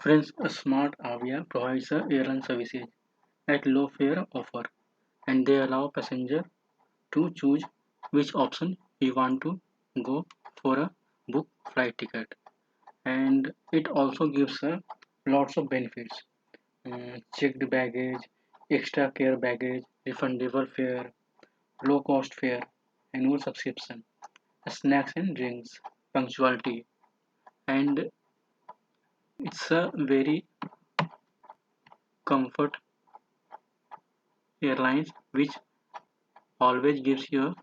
Friends, a smart Avia provides airline services at low fare offer, and they allow passenger to choose which option you want to go for a book flight ticket. And it also gives lots of benefits: checked baggage, extra care baggage, refundable fare, low cost fare, annual subscription, snacks and drinks, punctuality, and it's a very comfort airlines which always gives you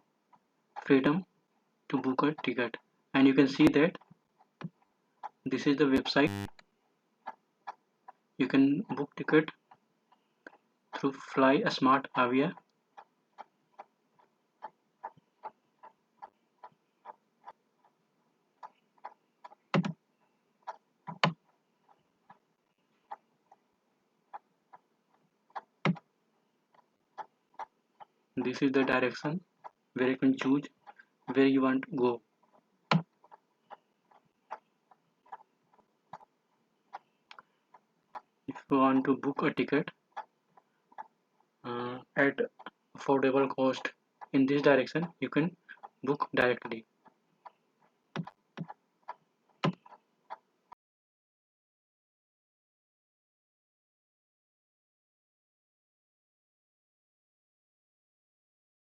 freedom to book a ticket. And you can see that this is the website. You can book ticket through Fly a Smart Avia. This is the direction where you can choose where you want to go. If you want to book a ticket at affordable cost in this direction, you can book directly.